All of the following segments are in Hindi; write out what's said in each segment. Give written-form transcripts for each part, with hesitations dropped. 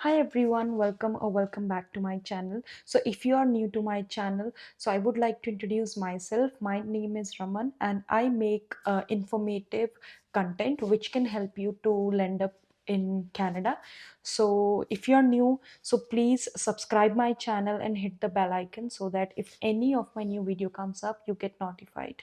Hi everyone, welcome or welcome back to my channel. So if you are new to my channel, so I would like to introduce myself. My name is Raman and I make informative content which can help you to land up in Canada. So if you are new, so please subscribe my channel and hit the bell icon so that if any of my new video comes up, you get notified.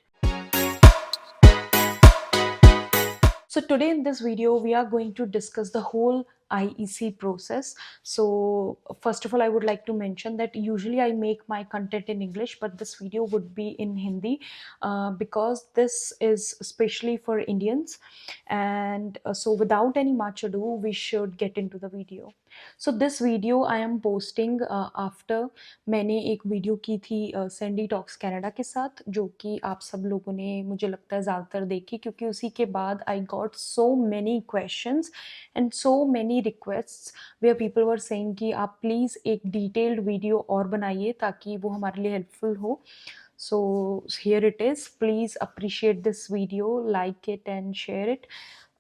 So today in this video, we are going to discuss the whole IEC process. So first of all, I would like to mention that usually I make my content in English, but this video would be in Hindi because this is especially for Indians. And so without any much ado, we should get into the video. So this video I am posting after मैंने एक वीडियो की थी सैंडी टॉक्स कनाडा के साथ, जो कि आप सब लोगों ने मुझे लगता है ज़्यादातर देखी, क्योंकि उसी के बाद I got so many questions and so many requests where people were saying कि आप प्लीज़ एक डिटेल्ड वीडियो और बनाइए ताकि वो हमारे लिए हेल्पफुल हो. So here it is. Please appreciate this video, like it and share it.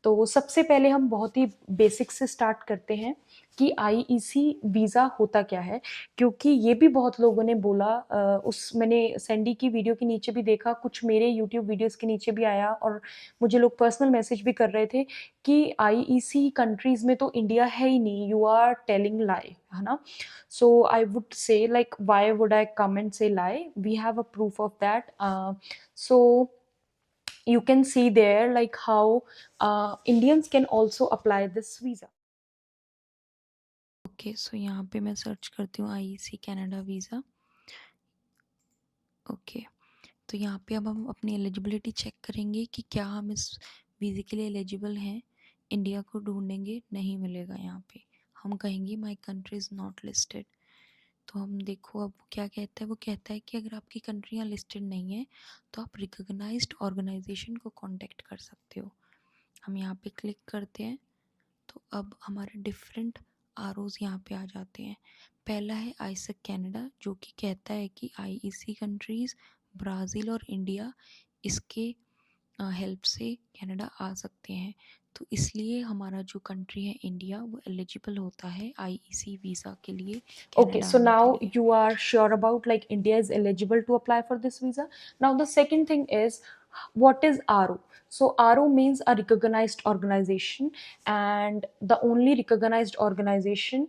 तो सबसे पहले हम बहुत ही बेसिक से स्टार्ट करते हैं कि आईईसी वीज़ा होता क्या है, क्योंकि ये भी बहुत लोगों ने बोला. मैंने सैंडी की वीडियो के नीचे भी देखा, कुछ मेरे यूट्यूब वीडियोस के नीचे भी आया और मुझे लोग पर्सनल मैसेज भी कर रहे थे कि आईईसी कंट्रीज़ में तो इंडिया है ही नहीं, यू आर टेलिंग लाई, है ना. So I would say, like, why would I come and say lie? We have a proof of that. So you can see there, like, how Indians can also apply this visa. Okay so यहाँ पे मैं सर्च करती हूँ आईईसी कनाडा वीज़ा. ओके तो यहाँ पे अब हम अपनी एलिजिबिलिटी चेक करेंगे कि क्या हम इस वीज़े के लिए एलिजिबल हैं. इंडिया को ढूंढेंगे, नहीं मिलेगा यहाँ पे. हम कहेंगे my country is not listed. तो हम देखो अब वो क्या कहता है. वो कहता है कि अगर आपकी कंट्री यहाँ लिस्टेड नहीं है तो आप रिकॉग्नाइज्ड ऑर्गेनाइजेशन को कांटेक्ट कर सकते हो. हम यहाँ पे क्लिक करते हैं तो अब हमारे डिफरेंट आरओज यहाँ पे आ जाते हैं. पहला है आइसक कनाडा, जो कि कहता है कि आईईसी कंट्रीज़ ब्राज़ील और इंडिया इसके हेल्प से कनाडा आ सकते हैं. तो इसलिए हमारा जो कंट्री है इंडिया, वो एलिजिबल होता है आईईसी वीज़ा के लिए, Okay, कनाडा so आने के now लिए. you are sure about, like, India is eligible to apply for this visa. Now the second thing is, what is RO? So RO means a recognized organization, and the only recognized organization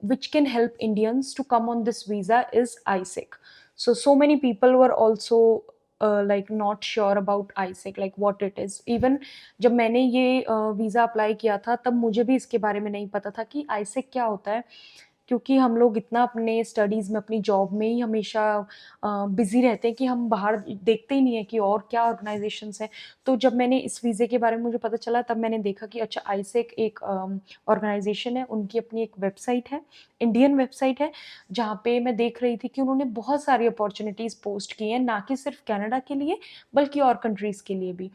which can help Indians to come on this visa is ISEC. So many people were also like not sure about ISEC, like what it is. Even जब मैंने ये वीज़ा अप्लाई किया था, तब मुझे भी इसके बारे में नहीं पता था कि आईसेक क्या होता है, क्योंकि हम लोग इतना अपने स्टडीज़ में, अपनी जॉब में ही हमेशा बिज़ी रहते हैं कि हम बाहर देखते ही नहीं है कि और क्या ऑर्गेनाइजेशंस हैं. तो जब मैंने इस वीज़े के बारे में मुझे पता चला, तब मैंने देखा कि अच्छा, आईसेक एक ऑर्गेनाइजेशन है, उनकी अपनी एक वेबसाइट है, इंडियन वेबसाइट है, जहाँ पे मैं देख रही थी कि उन्होंने बहुत सारी अपॉर्चुनिटीज़ पोस्ट की हैं, ना कि सिर्फ कनाडा के लिए बल्कि और कंट्रीज़ के लिए भी.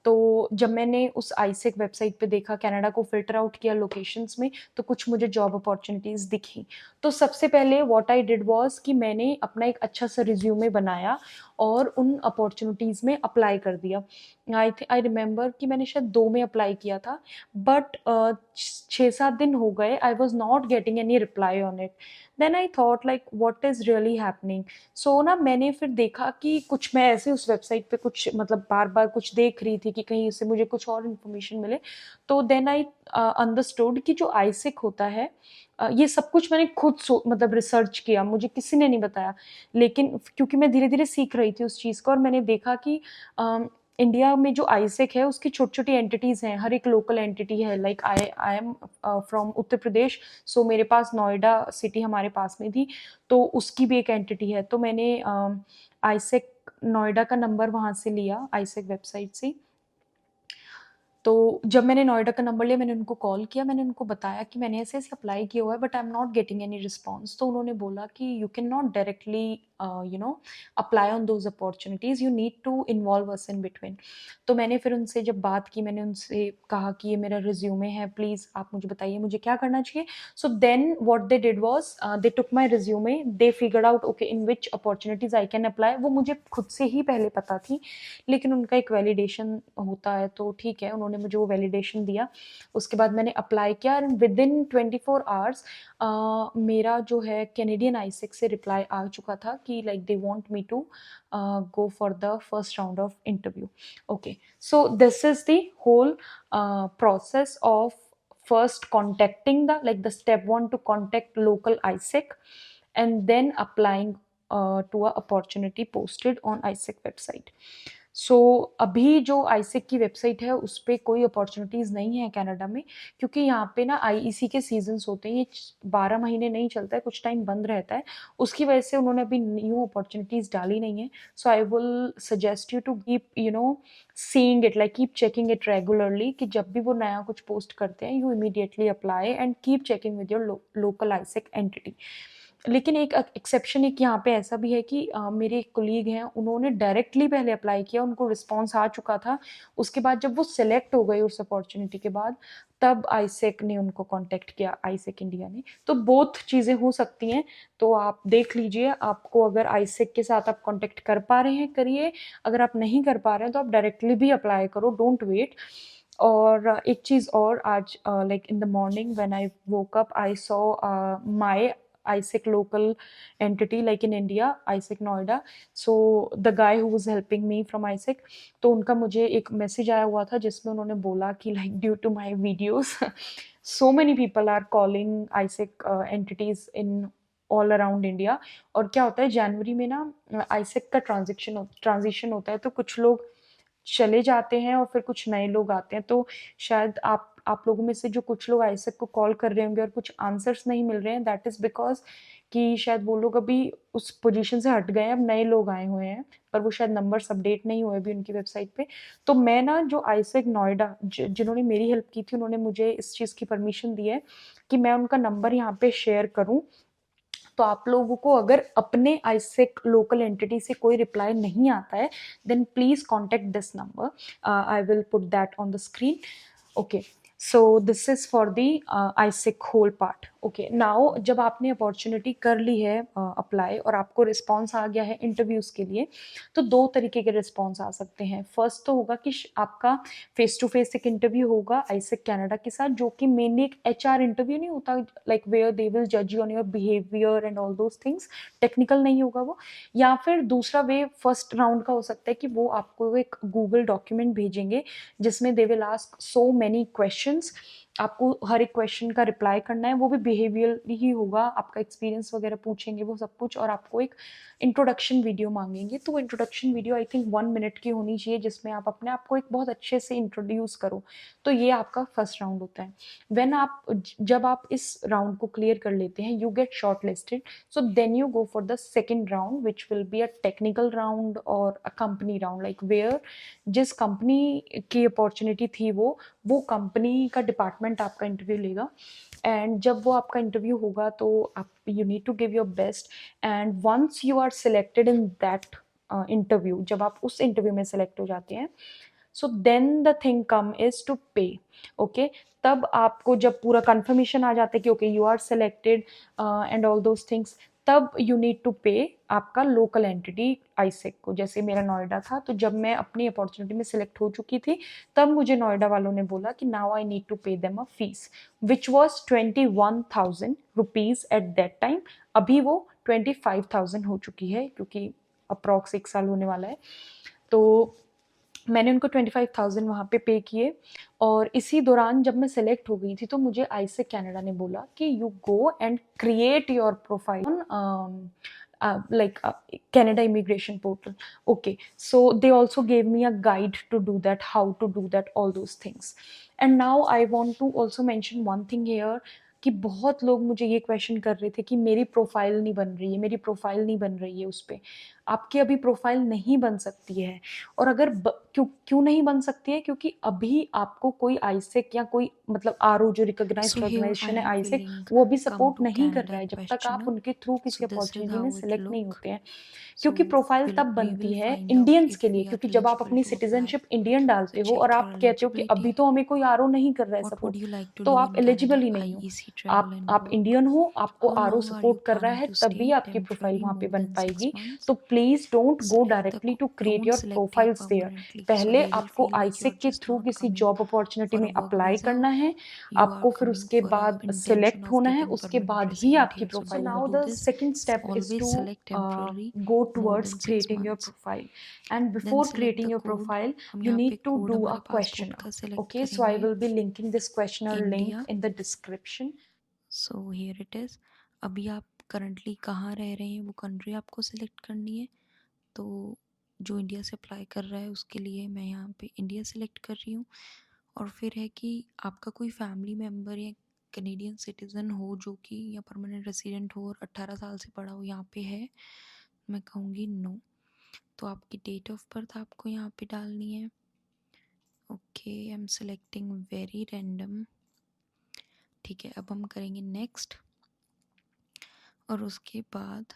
तो जब मैंने उस आईसेक वेबसाइट पे देखा, कनाडा को फ़िल्टर आउट किया लोकेशंस में, तो कुछ मुझे जॉब अपॉर्चुनिटीज़ दिखी. तो सबसे पहले व्हाट आई डिड वाज़ कि मैंने अपना एक अच्छा-सा रिज़्यूमे बनाया और उन अपॉर्चुनिटीज़ में अप्लाई कर दिया. आई रिमेंबर कि मैंने शायद 2 में अप्लाई किया था, बट 6-7 दिन हो गए, I was not getting any reply on it. Then I thought, like, what is really happening? So ना मैंने फिर देखा कि कुछ, मैं ऐसे उस वेबसाइट पे कुछ, मतलब बार-बार कुछ देख रही थी कि कहीं इससे मुझे कुछ और इन्फॉर्मेशन मिले. तो देन आई अंडरस्टूड कि जो आईसेक होता है, ये सब कुछ मैंने खुद मतलब रिसर्च किया, मुझे किसी ने नहीं बताया. लेकिन क्योंकि मैं धीरे-धीरे सीख रही थी उस चीज़ को, और मैंने देखा कि इंडिया में जो आईसेक है उसकी छोटी-छोटी एंटिटीज़ हैं, हर एक लोकल एंटिटी है. Like I am from Uttar Pradesh, सो मेरे पास नोएडा सिटी हमारे पास में थी, तो उसकी भी एक एंटिटी है. तो मैंने आईसेक नोएडा का नंबर वहाँ से लिया, आईसेक वेबसाइट से. तो जब मैंने नोएडा का नंबर लिया, मैंने उनको कॉल किया, मैंने उनको बताया कि मैंने ऐसे-ऐसे अप्लाई किया हुआ है, but I am not getting any response. तो उन्होंने बोला कि you can not directly apply on those opportunities. You need to involve us in between. तो मैंने फिर उनसे जब बात की, मैंने उनसे कहा कि ये मेरा रिज्यूमे है, प्लीज़ आप मुझे बताइए मुझे क्या करना चाहिए. So then what they did was they took my resume, they figured out okay in which opportunities I can apply. वो मुझे खुद से ही पहले पता थी, लेकिन उनका एक वैलिडेशन होता है तो ठीक है, उन्होंने मुझे वो वैलिडेशन दिया. उसके बाद मैंने अप्लाई किया एंड विद इन 24 आवर्स मेरा जो है कैनेडियन आईसेक से रिप्लाई आ चुका था कि like they want me to go for the first round of interview. Okay, so this is the whole process of first contacting the step one to contact local ISEC and then applying to a opportunity posted on ISEC website. सो अभी जो आईसेक की वेबसाइट है उस पर कोई अपॉर्चुनिटीज़ नहीं है कनाडा में, क्योंकि यहाँ पे ना आईईसी के सीजन्स होते हैं, ये 12 महीने नहीं चलता है, कुछ टाइम बंद रहता है. उसकी वजह से उन्होंने अभी न्यू अपॉर्चुनिटीज़ डाली नहीं है. So I will suggest you to keep seeing it, like keep checking it regularly, कि जब भी वो नया कुछ पोस्ट करते हैं you immediately apply and keep checking with your local AIESEC entity. लेकिन एक एक्सेप्शन एक यहाँ पे ऐसा भी है कि मेरे एक कोलीग हैं, उन्होंने डायरेक्टली पहले अप्लाई किया, उनको रिस्पॉन्स आ चुका था. उसके बाद जब वो सिलेक्ट हो गए उस अपॉर्चुनिटी के बाद, तब आईसेक ने उनको कांटेक्ट किया, आईसेक इंडिया ने. तो बोथ चीज़ें हो सकती हैं, तो आप देख लीजिए. आपको अगर आईसेक के साथ आप कांटेक्ट कर पा रहे हैं करिए, अगर आप नहीं कर पा रहे हैं तो आप डायरेक्टली भी अप्लाई करो, डोंट वेट. और एक चीज़ और, आज like in the morning when I woke up I saw my ISEC local entity like in India, ISEC Noida. So the guy who was helping me from ISEC, तो उनका मुझे एक मैसेज आया हुआ था जिसमें उन्होंने बोला कि like due to my videos so many people are calling ISEC entities in all around India. और क्या होता है जनवरी में ना ISEC का ट्रांजिशन होता है, तो कुछ लोग चले जाते हैं और फिर कुछ नए लोग आते हैं. तो शायद आप लोगों में से जो कुछ लोग आईसेक को कॉल कर रहे होंगे और कुछ आंसर्स नहीं मिल रहे हैं, दैट इज़ बिकॉज कि शायद वो लोग अभी उस पोजीशन से हट गए हैं, अब नए लोग आए हुए हैं, पर वो शायद नंबर्स अपडेट नहीं हुए अभी उनकी वेबसाइट पे. तो मैं ना जो आईसेक नोएडा जिन्होंने मेरी हेल्प की थी, उन्होंने मुझे इस चीज़ की परमिशन दी है कि मैं उनका नंबर यहाँ पे शेयर करूँ. तो आप लोगों को अगर अपने आईसेक लोकल एंटिटी से कोई रिप्लाई नहीं आता है, then please contact this number. I will put that on the screen. Okay, so this is for the AIESEC whole part. Okay, now जब आपने अपॉर्चुनिटी कर ली है अप्लाई और आपको रिस्पॉन्स आ गया है इंटरव्यूज़ के लिए, तो दो तरीके के रिस्पॉन्स आ सकते हैं. फर्स्ट तो होगा कि आपका फेस टू फेस एक इंटरव्यू होगा आईसेक कनाडा के साथ, जो कि मेनली एक एचआर इंटरव्यू नहीं होता, लाइक वेयर दे विल जज you on your behaviour and all those things, technical नहीं होगा वो. या फिर दूसरा वे फर्स्ट राउंड का हो सकता है कि वो आपको एक गूगल डॉक्यूमेंट भेजेंगे जिसमें they will ask so many questions. आपको हर एक क्वेश्चन का रिप्लाई करना है, वो भी बिहेवियर ही होगा, आपका एक्सपीरियंस वगैरह पूछेंगे वो सब कुछ, और आपको एक इंट्रोडक्शन वीडियो मांगेंगे. तो वो introduction video I think 1 minute की होनी चाहिए, जिसमें आप अपने आप को एक बहुत अच्छे से इंट्रोड्यूस करो. तो ये आपका फर्स्ट राउंड होता है. जब आप इस राउंड को क्लियर कर लेते हैं, you get shortlisted. So then you go for the second round which will be a technical round और a company round, like where जिस कंपनी की अपॉर्चुनिटी थी वो कंपनी का डिपार्टमेंट आपका इंटरव्यू लेगा. एंड जब वो आपका इंटरव्यू होगा तो आप you need to give your best. And once you are selected in that interview, जब आप उस इंटरव्यू में सेलेक्ट हो जाते हैं, so then the thing come is to pay. Okay, तब आपको जब पूरा कंफर्मेशन आ जाता है कि okay you are selected and all those things, तब यू नीड टू पे आपका लोकल एंटिटी आईसेक को. जैसे मेरा नोएडा था, तो जब मैं अपनी अपॉर्चुनिटी में सिलेक्ट हो चुकी थी, तब मुझे नोएडा वालों ने बोला कि now I need to pay them a fees which was 21,000 rupees at that time. अभी वो 25,000 हो चुकी है, क्योंकि अप्रॉक्स 1 साल होने वाला है. तो मैंने उनको 25,000 वहाँ पे किए. और इसी दौरान जब मैं सेलेक्ट हो गई थी, तो मुझे आईसेक कनाडा ने बोला कि you go and create your profile on like Canada immigration portal. Okay, so they also gave me a guide to do that, how to do that, all those things. And now I want to also mention one thing here, कि बहुत लोग मुझे ये क्वेश्चन कर रहे थे कि मेरी प्रोफाइल नहीं बन रही है, मेरी प्रोफाइल नहीं बन रही है उस पर. आपकी अभी प्रोफाइल नहीं बन सकती है। और अगर क्यों क्यों नहीं बन सकती है, क्योंकि अभी आपको कोई आईसेक या कोई मतलब आरओ जो So recognised here I organisation है am आईसेक, filling वो भी come सपोर्ट to नहीं कर Canada रहा है जब तक आप questionnaire. उनके थ्रू किसी So this is अपॉर्चुनिटी में how it सिलेक्ट नहीं look. होते हैं। क्योंकि So प्रोफाइल तब we will बनती है find out इंडियंस if के लिए, we are क्योंकि जब आप eligible अपनी to apply. Citizenship Indian So डालते हो और check your आप कहते हो कि अभी eligibility. तो हमें कोई आरओ नहीं कर रहा है What would support, you like to तो do आप in एलिजिबल Canada? ही नहीं हो। IEC travel and आप work. इंडियन हो, आपको How RO long are you support कर रहा planning है, to तभी stay? आपकी प्रोफाइल Temporary वहां पे more बन than 6 पाएगी। months? तो please don't go Select the directly to create don't your select here profiles there. permanently. So पहले they will आपको feel like you're आईसेक के just थ्रू not किसी coming job opportunity for a में work अप्लाई visa. करना है, You are आपको फिर coming उसके for a बाद intention सिलेक्ट of होना है, getting उसके permanent बाद ही resident आपकी here. So प्रोफाइल। don't now do the this. Second step is Always to select temporary go more towards than 6 creating your months. profile, and Then before select creating the your code. profile हम you यहाँ पे need to code do a हमारे पासपोर्ट questionnaire। का सिलेक्ट Okay, so I करेंगे. will be linking this questionnaire link India. in the description। So here it is. अभी आप करंटली कहाँ रह रहे हैं वो कंट्री आपको सिलेक्ट करनी है. तो जो इंडिया से अप्लाई कर रहा है उसके लिए मैं यहाँ पे इंडिया सेलेक्ट कर रही हूँ. और फिर है कि आपका कोई फैमिली मेम्बर या कैनेडियन सिटीज़न हो जो कि या परमानेंट रेसिडेंट हो और 18 साल से बड़ा हो यहाँ पे है, मैं कहूँगी नो. तो आपकी डेट ऑफ बर्थ आपको यहाँ पे डालनी है. Okay, I am selecting very random. ठीक है, अब हम करेंगे नेक्स्ट और उसके बाद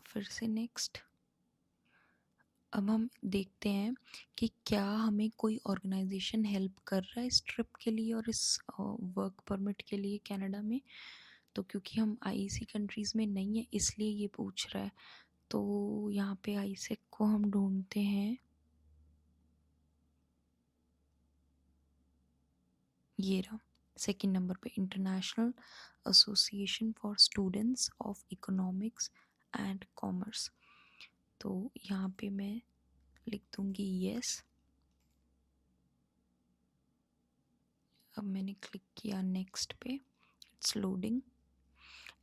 फिर से नेक्स्ट. अब हम देखते हैं कि क्या हमें कोई ऑर्गेनाइजेशन हेल्प कर रहा है इस ट्रिप के लिए और इस वर्क परमिट के लिए कनाडा में. तो क्योंकि हम आईईसी कंट्रीज़ में नहीं है इसलिए ये पूछ रहा है. तो यहाँ पे आईसेक को हम ढूंढते हैं. ये रहा सेकंड नंबर पे, international association for students of economics and commerce. तो यहाँ पे मैं लिख दूँगी येस. अब मैंने क्लिक किया नेक्स्ट पे. It's loading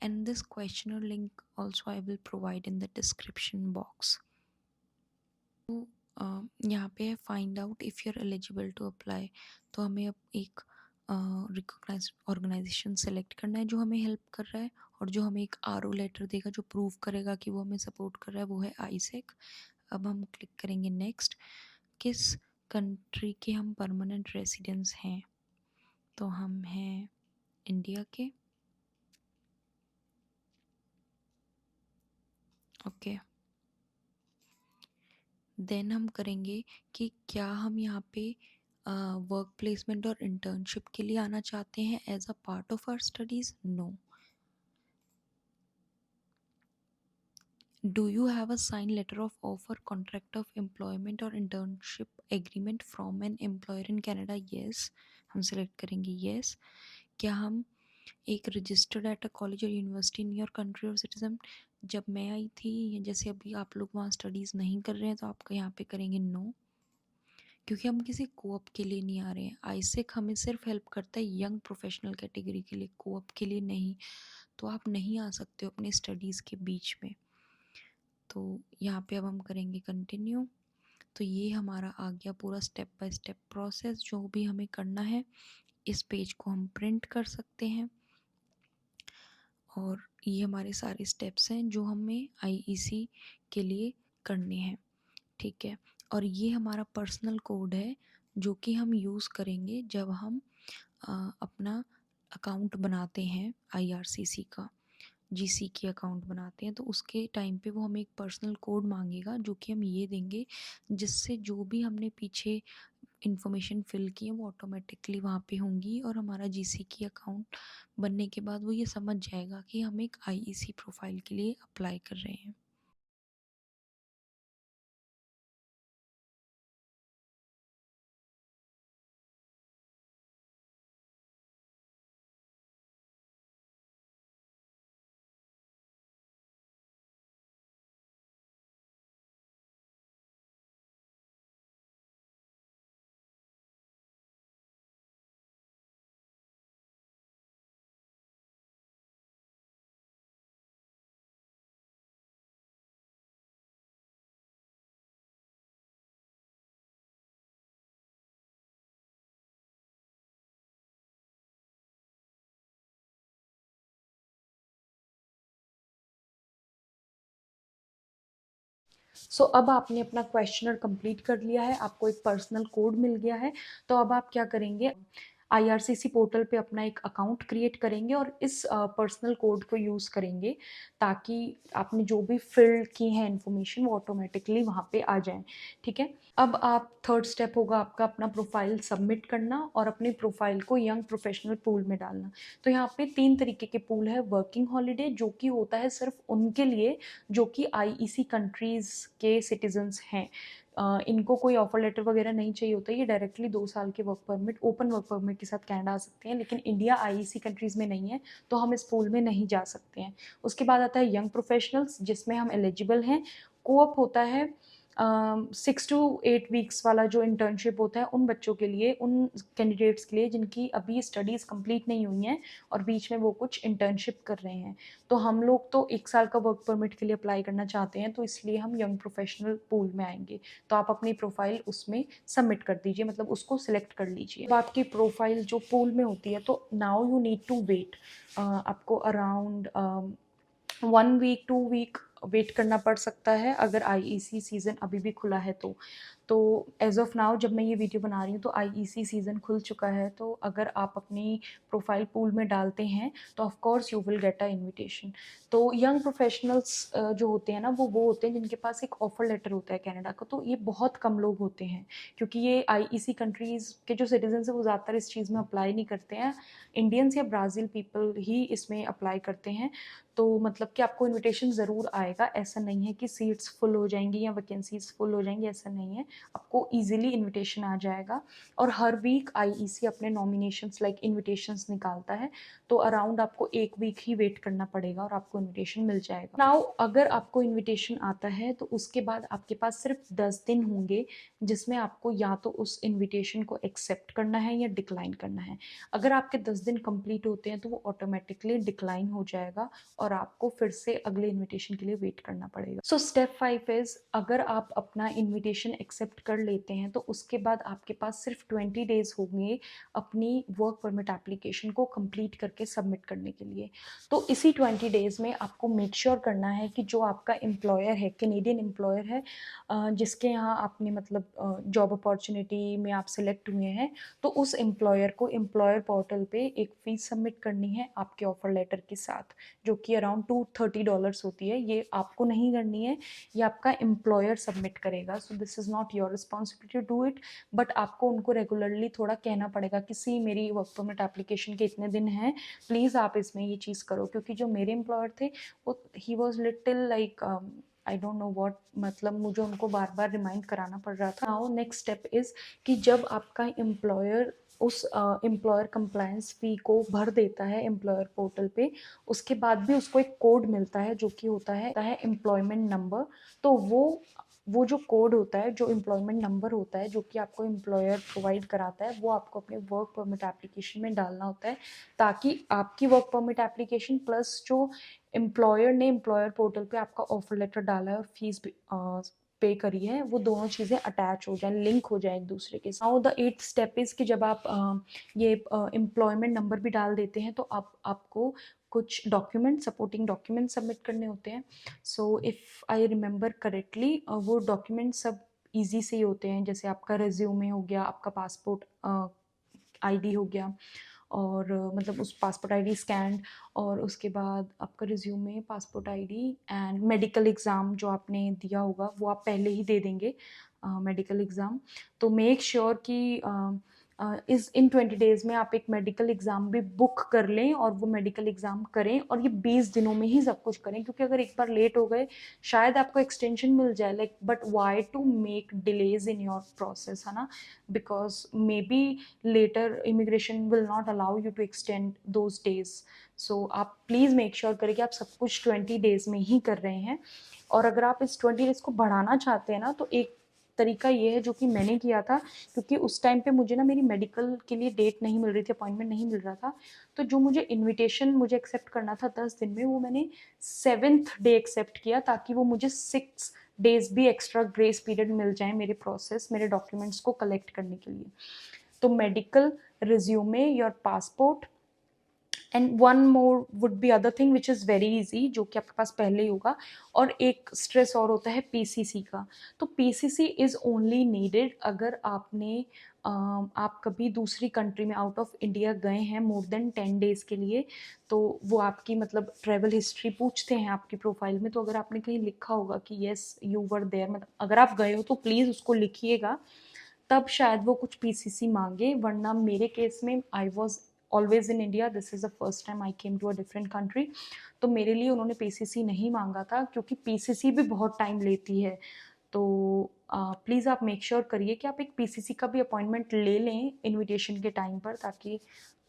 and this questionnaire link also I will provide in the description box. तो यहाँ पे है find out if you are eligible to apply. तो हमें अब एक रिकॉग्नाइज ऑर्गेनाइजेशन सेलेक्ट करना है जो हमें हेल्प कर रहा है और जो हमें एक आरओ लेटर देगा जो प्रूव करेगा कि वो हमें सपोर्ट कर रहा है, वो है आईसेक. अब हम क्लिक करेंगे नेक्स्ट. किस कंट्री के हम परमानेंट रेसिडेंट्स हैं. तो हम हैं इंडिया के. ओके, देन हम करेंगे कि क्या हम यहाँ पे वर्क प्लेसमेंट और इंटर्नशिप के लिए आना चाहते हैं as a part of our studies. No. Do you have a sign letter of offer, contract of employment और internship agreement from an employer in Canada. Yes, हम सेलेक्ट करेंगे येस. क्या हम एक रजिस्टर्ड एट अ कॉलेज और यूनिवर्सिटी इन योर कंट्री और सिटीजन. जब मैं आई थी जैसे अभी आप लोग वहाँ स्टडीज़ नहीं कर रहे हैं तो आपका यहाँ पे करेंगे नो, क्योंकि हम किसी कोऑप के लिए नहीं आ रहे हैं. आईसेक हमें सिर्फ हेल्प करता है यंग प्रोफेशनल कैटेगरी के लिए, कोऑप के लिए नहीं. तो आप नहीं आ सकते हो अपने स्टडीज़ के बीच में. तो यहाँ पे अब हम करेंगे कंटिन्यू. तो ये हमारा आ गया पूरा स्टेप बाय स्टेप प्रोसेस. जो भी हमें करना है इस पेज को हम प्रिंट कर सकते हैं और ये हमारे सारे स्टेप्स हैं जो हमें आईईसी के लिए करने हैं. ठीक है, और ये हमारा पर्सनल कोड है जो कि हम यूज़ करेंगे जब हम अपना अकाउंट बनाते हैं आईआरसीसी का, जीसी की अकाउंट बनाते हैं. तो उसके टाइम पे वो हमें एक पर्सनल कोड मांगेगा जो कि हम ये देंगे, जिससे जो भी हमने पीछे इन्फॉर्मेशन फिल की है वो ऑटोमेटिकली वहाँ पे होंगी और हमारा जीसी की अकाउंट बनने के बाद वो ये समझ जाएगा कि हम एक आईईसी प्रोफाइल के लिए अप्लाई कर रहे हैं. सो अब आपने अपना क्वेश्चनर कंप्लीट कर लिया है, आपको एक पर्सनल कोड मिल गया है। तो अब आप क्या करेंगे, आईआरसीसी पोर्टल पे अपना एक अकाउंट क्रिएट करेंगे और इस पर्सनल कोड को यूज़ करेंगे ताकि आपने जो भी फिल की है इन्फॉर्मेशन वो ऑटोमेटिकली वहाँ पे आ जाए। ठीक है, अब आप थर्ड स्टेप होगा आपका अपना प्रोफाइल सबमिट करना और अपनी प्रोफाइल को यंग प्रोफेशनल पूल में डालना। तो यहाँ पे 3 तरीके के पूल है। वर्किंग हॉलीडे जो कि होता है सिर्फ उनके लिए जो कि आईईसी कंट्रीज़ के सिटीजन्स हैं। इनको कोई ऑफर लेटर वगैरह नहीं चाहिए होता, ये डायरेक्टली 2 साल के work permit, open work permit के साथ कनाडा आ सकते हैं। लेकिन इंडिया आईईसी कंट्रीज़ में नहीं है तो हम इस पूल में नहीं जा सकते हैं। उसके बाद आता है यंग प्रोफेशनल्स जिसमें हम एलिजिबल हैं। कोऑप होता है 6 to 8 वीक्स वाला जो इंटर्नशिप होता है उन बच्चों के लिए, उन कैंडिडेट्स के लिए जिनकी अभी स्टडीज़ कंप्लीट नहीं हुई हैं और बीच में वो कुछ इंटर्नशिप कर रहे हैं। तो हम लोग तो 1 साल का वर्क परमिट के लिए अप्लाई करना चाहते हैं, तो इसलिए हम यंग प्रोफेशनल पूल में आएंगे। तो आप अपनी प्रोफाइल उसमें सबमिट कर दीजिए, मतलब उसको सिलेक्ट कर लीजिए। अब आपकी प्रोफाइल जो पूल में होती है तो now you need to wait, आपको अराउंड 1 वीक 2 वीक वेट करना पड़ सकता है अगर आईईसी सीज़न अभी भी खुला है तो एज ऑफ नाउ जब मैं ये वीडियो बना रही हूँ तो आईईसी सीज़न खुल चुका है। तो अगर आप अपनी प्रोफाइल पूल में डालते हैं तो of course you will get a invitation. तो यंग प्रोफेशनल्स जो होते हैं ना वो होते हैं जिनके पास एक ऑफर लेटर होता है कनाडा का। तो ये बहुत कम लोग होते हैं क्योंकि ये आईईसी कंट्रीज़ के जो सिटीजन है वो ज़्यादातर इस चीज़ में अप्लाई नहीं करते हैं। इंडियंस या ब्राज़ील पीपल ही इसमें अप्लाई करते हैं। तो मतलब कि आपको इनविटेशन ज़रूर आएगा, ऐसा नहीं है कि सीट्स फुल हो जाएंगी या वैकेंसीज फुल हो जाएंगी, ऐसा नहीं है। आपको इजीली इनविटेशन आ जाएगा और हर वीक आईईसी अपने नॉमिनेशंस लाइक इनविटेशंस निकालता है। तो अराउंड आपको 1 वीक ही वेट करना पड़ेगा और आपको इनविटेशन मिल जाएगा। नाउ अगर आपको इनविटेशन आता है तो उसके बाद आपके पास सिर्फ 10 दिन होंगे जिसमें आपको या तो उस इनविटेशन को एक्सेप्ट करना है या डिक्लाइन करना है। अगर आपके 10 दिन कंप्लीट होते हैं तो वो ऑटोमेटिकली डिक्लाइन हो जाएगा और आपको फिर से अगले इनविटेशन के लिए वेट करना पड़ेगा। सो स्टेप 5 इज, अगर आप अपना इनविटेशन एक्सेप्ट कर लेते हैं तो उसके बाद आपके पास सिर्फ 20 डेज होंगे अपनी वर्क परमिट एप्लीकेशन को कंप्लीट करके सबमिट करने के लिए। तो इसी 20 डेज में आपको मेक श्योर करना है कि जो आपका एम्प्लॉयर है, कैनेडियन एम्प्लॉयर है, जिसके यहाँ आपने मतलब जॉब अपॉर्चुनिटी में आप सिलेक्ट हुए हैं, तो उस एम्प्लॉयर को एम्प्लॉयर पोर्टल पे एक फीस सबमिट करनी है आपके ऑफर लेटर के साथ, जो कि अराउंड $230 होती है। ये आपको नहीं करनी है, ये आपका एम्प्लॉयर सबमिट करेगा। So this is not your responsibility to do it, but आपको उनको रेगुलरली थोड़ा कहना पड़ेगा कि सी मेरी वर्क परमिट एप्लीकेशन के इतने दिन हैं, प्लीज़ आप इसमें ये चीज़ करो। क्योंकि जो मेरे एम्प्लॉयर थे वो he was little like I don't know what, मतलब मुझे उनको बार बार रिमाइंड कराना पड़ रहा था। नाउ नेक्स्ट स्टेप इज़ कि जब आपका एम्प्लॉयर उस एम्प्लॉयर कंप्लायंस फ़ी को भर देता है एम्प्लॉयर पोर्टल पे, उसके बाद भी उसको एक कोड मिलता है जो कि होता है एम्प्लॉयमेंट नंबर। तो वो जो कोड होता है, जो एम्प्लॉयमेंट नंबर होता है जो कि आपको एम्प्लॉयर प्रोवाइड कराता है, वो आपको अपने वर्क परमिट एप्लीकेशन में डालना होता है ताकि आपकी वर्क परमिट एप्लीकेशन प्लस जो एम्प्लॉयर ने एम्प्लॉयर पोर्टल पे आपका ऑफर लेटर डाला है और फीस पे करी है, वो दोनों चीज़ें अटैच हो जाएं, लिंक हो जाएं एक दूसरे के साथ। Now the 8th step is कि जब आप ये एम्प्लॉयमेंट नंबर भी डाल देते हैं तो आपको कुछ डॉक्यूमेंट, सपोर्टिंग डॉक्यूमेंट सबमिट करने होते हैं। So if I remember correctly वो डॉक्यूमेंट सब ईजी से ही होते हैं, जैसे आपका रेज्यूमे हो गया, आपका पासपोर्ट आईडी हो गया, और मतलब उस पासपोर्ट आईडी स्कैन, और उसके बाद आपका resume, passport ID and medical exam जो आपने दिया होगा वो आप पहले ही दे देंगे, मेडिकल एग्ज़ाम। तो मेक श्योर कि इस इन 20 डेज़ में आप एक मेडिकल एग्ज़ाम भी बुक कर लें और वो मेडिकल एग्ज़ाम करें, और ये 20 दिनों में ही सब कुछ करें, क्योंकि अगर एक बार लेट हो गए शायद आपको एक्सटेंशन मिल जाए, like but why to make delays in your process, है ना, because may be later immigration will not allow you to extend those days. So आप प्लीज़ मेक श्योर करें कि आप सब कुछ 20 डेज़ में ही कर रहे हैं। और अगर आप इस 20 डेज़ को बढ़ाना चाहते हैं ना, तो एक तरीका ये है जो कि मैंने किया था, क्योंकि उस टाइम पे मुझे ना मेरी मेडिकल के लिए डेट नहीं मिल रही थी, अपॉइंटमेंट नहीं मिल रहा था। तो जो मुझे इनविटेशन मुझे एक्सेप्ट करना था 10 दिन में, वो मैंने 7th डे एक्सेप्ट किया ताकि वो मुझे 6 डेज भी एक्स्ट्रा ग्रेस पीरियड मिल जाए मेरे प्रोसेस, मेरे डॉक्यूमेंट्स को कलेक्ट करने के लिए। तो medical, resume, your passport and one more would be other thing which is very easy, जो कि आपके पास पहले ही होगा, और एक स्ट्रेस और होता है पीसीसी का। तो पीसीसी इज़ ओनली नीडेड अगर आपने आप कभी दूसरी कंट्री में आउट ऑफ इंडिया गए हैं मोर देन 10 डेज के लिए, तो वो आपकी मतलब ट्रैवल हिस्ट्री पूछते हैं आपकी प्रोफाइल में। तो अगर आपने कहीं लिखा होगा कि येस यू वर देयर, मतलब अगर आप गए हो तो प्लीज़ उसको लिखिएगा, तब शायद वो कुछ पीसीसी मांगे। वरना मेरे केस में I was always in India, this is the first time I came to a different country, तो मेरे लिए उन्होंने पीसीसी नहीं मांगा था, क्योंकि पीसीसी भी बहुत टाइम लेती है। तो प्लीज़ आप मेक श्योर करिए कि आप एक पीसीसी का भी अपॉइंटमेंट ले लें इनविटेशन के टाइम पर, ताकि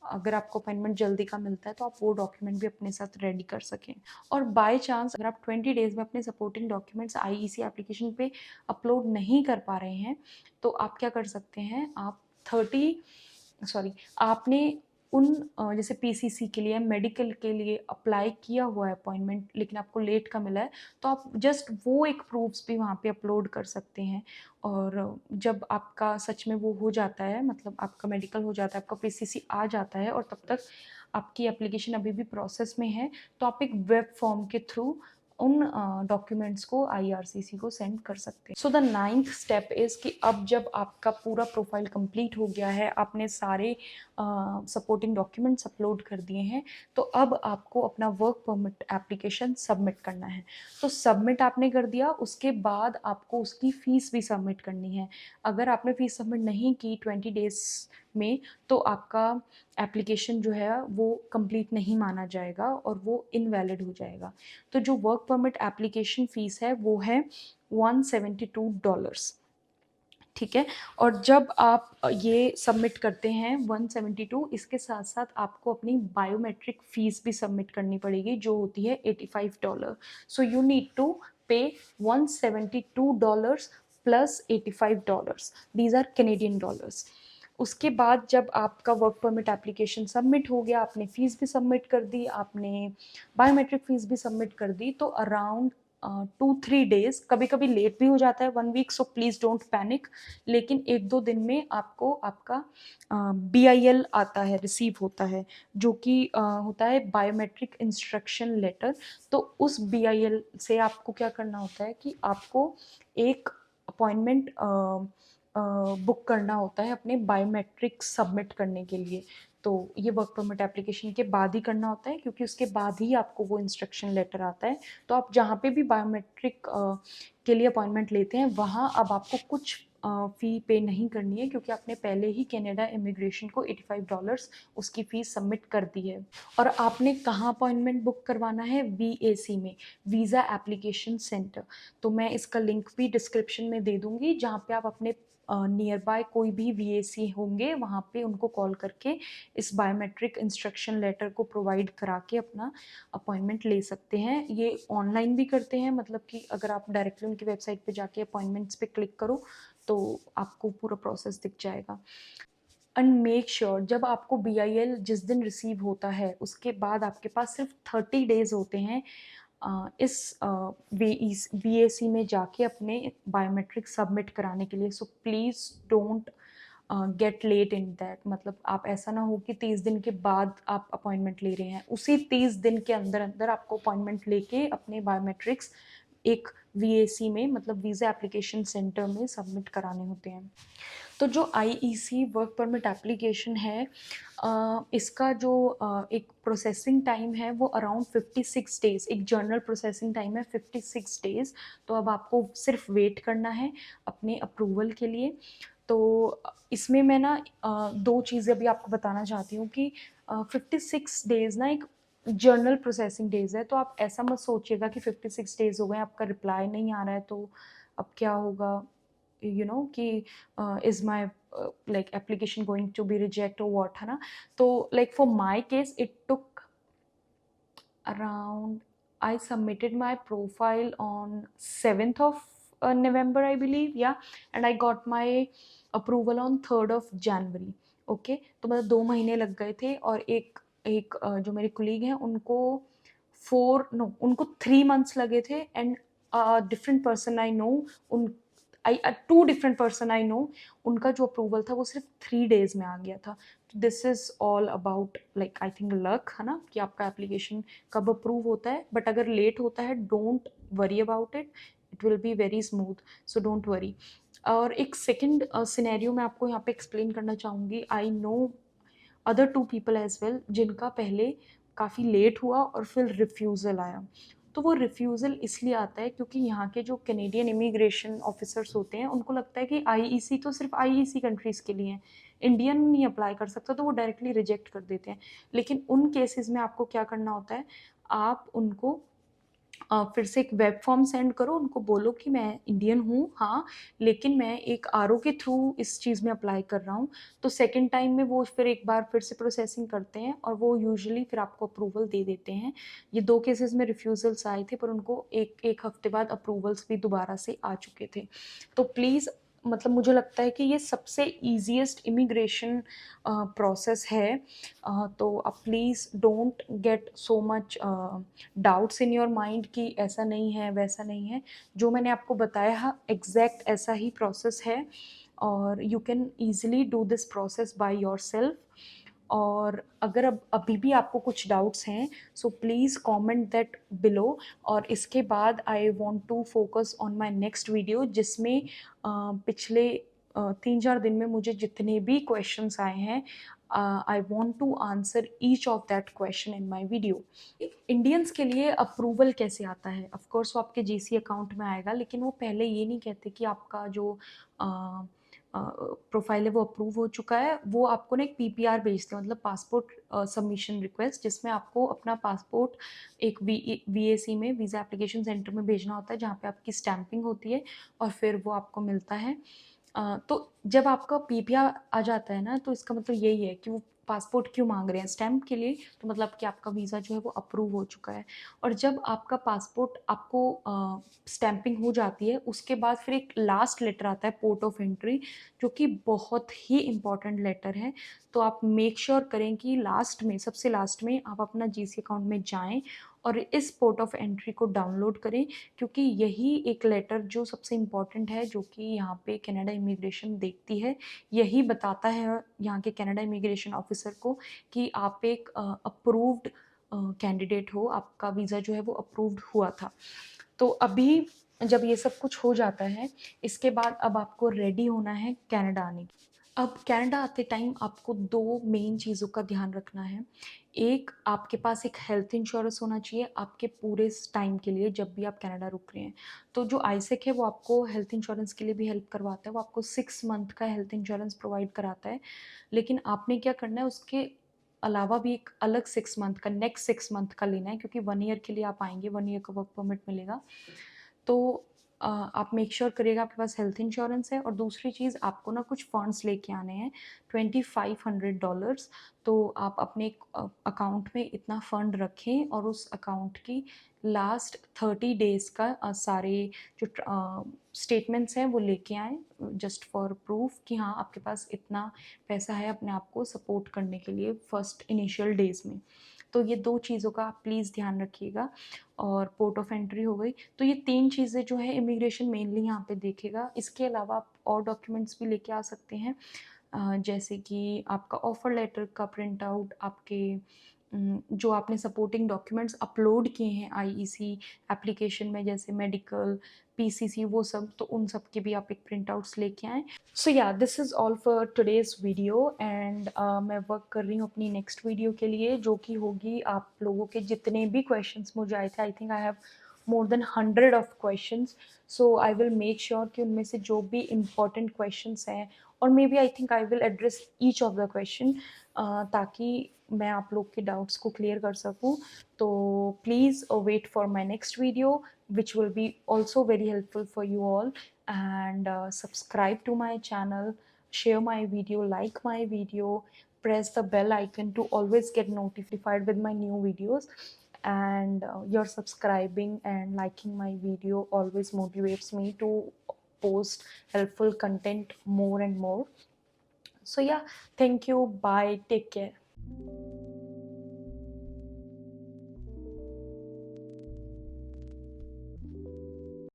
अगर आपको अपॉइंटमेंट जल्दी का मिलता है तो आप वो डॉक्यूमेंट भी अपने साथ रेडी कर सकें। और बाय चांस अगर आप 20 डेज में अपने सपोर्टिंग डॉक्यूमेंट्स आईईसी एप्लीकेशन पे अपलोड नहीं कर पा रहे हैं, तो आप क्या कर सकते हैं, आप 30 सॉरी आपने उन जैसे पीसीसी के लिए, मेडिकल के लिए अप्लाई किया हुआ है अपॉइंटमेंट, लेकिन आपको लेट का मिला है, तो आप जस्ट वो एक प्रूफ्स भी वहाँ पे अपलोड कर सकते हैं। और जब आपका सच में वो हो जाता है, मतलब आपका मेडिकल हो जाता है, आपका पीसीसी आ जाता है, और तब तक आपकी एप्लीकेशन अभी भी प्रोसेस में है, तो आप एक वेब फॉर्म के थ्रू उन डॉक्यूमेंट्स को आईआरसीसी को सेंड कर सकते हैं। So the 9th step is कि अब जब आपका पूरा प्रोफाइल कंप्लीट हो गया है, आपने सारे सपोर्टिंग डॉक्यूमेंट्स अपलोड कर दिए हैं, तो अब आपको अपना वर्क परमिट एप्लीकेशन सबमिट करना है। तो सबमिट आपने कर दिया, उसके बाद आपको उसकी फ़ीस भी सबमिट करनी है। अगर आपने फ़ीस सबमिट नहीं की 20 डेज़ में, तो आपका एप्लीकेशन जो है वो कंप्लीट नहीं माना जाएगा और वो इनवैलिड हो जाएगा। तो जो वर्क परमिट एप्लीकेशन फ़ीस है वो है $172, ठीक है। और जब आप ये सबमिट करते हैं 172, इसके साथ साथ आपको अपनी बायोमेट्रिक फ़ीस भी सबमिट करनी पड़ेगी, जो होती है $85। So you need to pay $172 plus $85, these are Canadian dollars. उसके बाद जब आपका वर्क परमिट एप्लीकेशन सबमिट हो गया, आपने फ़ीस भी सबमिट कर दी, आपने बायोमेट्रिक फ़ीस भी सबमिट कर दी, तो अराउंड 2-3 डेज़, कभी कभी लेट भी हो जाता है 1 week, so please don't panic, लेकिन 1-2 दिन में आपको आपका BIL आता है, रिसीव होता है, जो कि होता है बायोमेट्रिक इंस्ट्रक्शन लेटर। तो उस BIL से आपको क्या करना होता है कि आपको एक अपॉइंटमेंट बुक करना होता है अपने बायोमेट्रिक सबमिट करने के लिए। तो ये वर्क परमिट एप्लीकेशन के बाद ही करना होता है, क्योंकि उसके बाद ही आपको वो इंस्ट्रक्शन लेटर आता है। तो आप जहाँ पे भी बायोमेट्रिक के लिए अपॉइंटमेंट लेते हैं, वहाँ अब आपको कुछ फ़ी पे नहीं करनी है, क्योंकि आपने पहले ही कनाडा इमिग्रेशन को $85 उसकी फ़ीस सबमिट कर दी है। और आपने कहाँ अपॉइंटमेंट बुक करवाना है, VAC में, वीज़ा एप्लीकेशन सेंटर। तो मैं इसका लिंक भी डिस्क्रिप्शन में दे दूँगी, जहाँ पे आप अपने नियर बाय कोई भी VAC होंगे, वहाँ पे उनको कॉल करके इस बायोमेट्रिक इंस्ट्रक्शन लेटर को प्रोवाइड करा के अपना अपॉइंटमेंट ले सकते हैं। ये ऑनलाइन भी करते हैं, मतलब कि अगर आप डायरेक्टली उनकी वेबसाइट पे जाके अपॉइंटमेंट्स पे क्लिक करो, तो आपको पूरा प्रोसेस दिख जाएगा। एंड मेक श्योर जब आपको BIL जिस दिन रिसीव होता है, उसके बाद आपके पास सिर्फ 30 डेज होते हैं इस VAC में जाके अपने बायोमेट्रिक सबमिट कराने के लिए। So please don't get late in that, मतलब आप ऐसा ना हो कि 30 दिन के बाद आप अपॉइंटमेंट ले रहे हैं, उसी 30 दिन के अंदर अंदर आपको अपॉइंटमेंट लेके अपने बायोमेट्रिक्स एक VAC में, मतलब वीज़ा एप्लीकेशन सेंटर में सबमिट कराने होते हैं। तो जो IEC वर्क परमिट एप्लीकेशन है, इसका जो एक प्रोसेसिंग टाइम है वो अराउंड 56 डेज़, एक जर्नल प्रोसेसिंग टाइम है 56 डेज़। तो अब आपको सिर्फ वेट करना है अपने अप्रूवल के लिए। तो इसमें मैं ना दो चीज़ें अभी आपको बताना चाहती हूँ कि 56 डेज़ ना एक जर्नल प्रोसेसिंग डेज़ है। तो आप ऐसा मत सोचिएगा कि 56 डेज़ हो गए, आपका रिप्लाई नहीं आ रहा है, तो अब क्या होगा, कि is my like application going to be reject or what, है ना। तो like for my case it took around, I submitted my profile on 7th of November, I believe, yeah, and I got my approval on 3rd of January. Okay, तो मतलब 2 महीने लग गए थे। और एक एक जो मेरे कुलीग हैं उनको उनको 3 months लगे थे। And different person I know, उन आई 2 डिफरेंट पर्सन आई नो, उनका जो अप्रूवल था वो सिर्फ 3 डेज में आ गया था. This is all about like I think luck, है ना, कि आपका एप्लीकेशन कब अप्रूव होता है. बट अगर लेट होता है, don't worry about it, it will be very smooth, so don't worry. और एक सेकेंड सिनेरियो मैं आपको यहाँ पे एक्सप्लेन करना चाहूँगी. I know other 2 people as well जिनका पहले काफ़ी लेट हुआ और फिर रिफ्यूज़ल आया. तो वो रिफ्यूज़ल इसलिए आता है क्योंकि यहाँ के जो कैनेडियन इमिग्रेशन ऑफिसर्स होते हैं उनको लगता है कि आईईसी तो सिर्फ आईईसी कंट्रीज़ के लिए है, इंडियन नहीं अप्लाई कर सकता, तो वो डायरेक्टली रिजेक्ट कर देते हैं. लेकिन उन केसेस में आपको क्या करना होता है, आप उनको फिर से एक वेब फॉर्म सेंड करो, उनको बोलो कि मैं इंडियन हूँ, हाँ, लेकिन मैं एक आरओ के थ्रू इस चीज़ में अप्लाई कर रहा हूँ. तो सेकेंड टाइम में वो फिर एक बार फिर से प्रोसेसिंग करते हैं और वो यूजुअली फिर आपको अप्रूवल दे देते हैं. ये 2 केसेस में रिफ्यूज़ल्स आए थे, पर उनको एक हफ्ते बाद अप्रूवल्स भी दोबारा से आ चुके थे. तो प्लीज़, मतलब मुझे लगता है कि ये सबसे ईज़ीएस्ट इमिग्रेशन प्रोसेस है. तो आप please don't get so much doubts in your mind कि ऐसा नहीं है, वैसा नहीं है. जो मैंने आपको बताया एग्जैक्ट ऐसा ही प्रोसेस है, और you can easily do this process by yourself. और अगर अब अभी भी आपको कुछ डाउट्स हैं, so please comment that below. और इसके बाद I want to focus on my next video, जिसमें पिछले 3-4 दिन में मुझे जितने भी क्वेश्चंस आए हैं, I want to answer each of that question in my video. Indians के लिए अप्रूवल कैसे आता है? ऑफ कोर्स वो आपके जीसी अकाउंट में आएगा, लेकिन वो पहले ये नहीं कहते कि आपका जो प्रोफाइल है वो अप्रूव हो चुका है. वो आपको ना एक पीपीआर भेजते हैं, मतलब पासपोर्ट सबमिशन रिक्वेस्ट, जिसमें आपको अपना पासपोर्ट एक वीएसी में, वीज़ा एप्लीकेशन सेंटर में भेजना होता है, जहाँ पे आपकी स्टैंपिंग होती है और फिर वो आपको मिलता है. तो जब आपका पीपीआर आ जाता है ना, तो इसका मतलब यही है कि वो पासपोर्ट क्यों मांग रहे हैं स्टैम्प के लिए, तो मतलब कि आपका वीज़ा जो है वो अप्रूव हो चुका है. और जब आपका पासपोर्ट आपको स्टैंपिंग हो जाती है, उसके बाद फिर एक लास्ट लेटर आता है, पोर्ट ऑफ एंट्री, जो कि बहुत ही इम्पॉर्टेंट लेटर है. तो आप मेक श्योर करें कि लास्ट में, सबसे लास्ट में आप अपना जीसी अकाउंट में जाएं और इस पोर्ट ऑफ एंट्री को डाउनलोड करें, क्योंकि यही एक लेटर जो सबसे इम्पॉर्टेंट है, जो कि यहाँ पे कनाडा इमिग्रेशन देखती है. यही बताता है यहाँ के कनाडा इमिग्रेशन ऑफिसर को कि आप एक अप्रूव्ड कैंडिडेट हो, आपका वीज़ा जो है वो अप्रूव्ड हुआ था. तो अभी जब ये सब कुछ हो जाता है, इसके बाद अब आपको रेडी होना है कनाडा आने की. अब कनाडा आते टाइम आपको 2 मेन चीज़ों का ध्यान रखना है. एक, आपके पास एक हेल्थ इंश्योरेंस होना चाहिए आपके पूरे टाइम के लिए, जब भी आप कनाडा रुक रहे हैं. तो जो आईसेक है वो आपको हेल्थ इंश्योरेंस के लिए भी हेल्प करवाता है, वो आपको 6 मंथ का हेल्थ इंश्योरेंस प्रोवाइड कराता है. लेकिन आपने क्या करना है, उसके अलावा भी एक अलग 6 मंथ का, नेक्स्ट 6 मंथ का लेना है, क्योंकि 1 ईयर के लिए आप आएंगे, 1 ईयर का वर्क परमिट मिलेगा. तो आप मेक श्योर करिएगा आपके पास हेल्थ इंश्योरेंस है. और दूसरी चीज़, आपको ना कुछ फंड्स लेके आने हैं, $2500. तो आप अपने अकाउंट में इतना फंड रखें और उस अकाउंट की लास्ट 30 डेज़ का सारे जो स्टेटमेंट्स हैं वो लेके आएँ, जस्ट फॉर प्रूफ कि हाँ, आपके पास इतना पैसा है अपने आप को सपोर्ट करने के लिए फर्स्ट इनिशियल डेज़ में. तो ये 2 चीज़ों का आप प्लीज़ ध्यान रखिएगा. और पोर्ट ऑफ एंट्री हो गई. तो ये 3 चीज़ें जो है इमिग्रेशन मेनली यहाँ पे देखेगा. इसके अलावा आप और डॉक्यूमेंट्स भी लेके आ सकते हैं, जैसे कि आपका ऑफ़र लेटर का प्रिंट आउट, आपके जो आपने सपोर्टिंग डॉक्यूमेंट्स अपलोड किए हैं आईईसी एप्लीकेशन में, जैसे मेडिकल, पीसीसी, वो सब, तो उन सब के भी आप एक प्रिंट आउट्स लेके आएँ. सो या, this is all for today's video. And मैं वर्क कर रही हूँ अपनी नेक्स्ट वीडियो के लिए, जो कि होगी आप लोगों के जितने भी क्वेश्चंस मुझे आए थे. I think I have more than 100 of questions. So I will make sure कि उनमें से जो भी इम्पॉर्टेंट क्वेश्चंस हैं, और maybe I think I will address each of the question, ताकि मैं आप लोग के डाउट्स को क्लियर कर सकूं. तो please wait for my next video, which will be also very helpful for you all. And subscribe to my channel, share my video, like my video, press the bell icon to always get notified with my new videos. And your subscribing and liking my video always motivates me to post helpful content more and more. So yeah, thank you, bye, take care.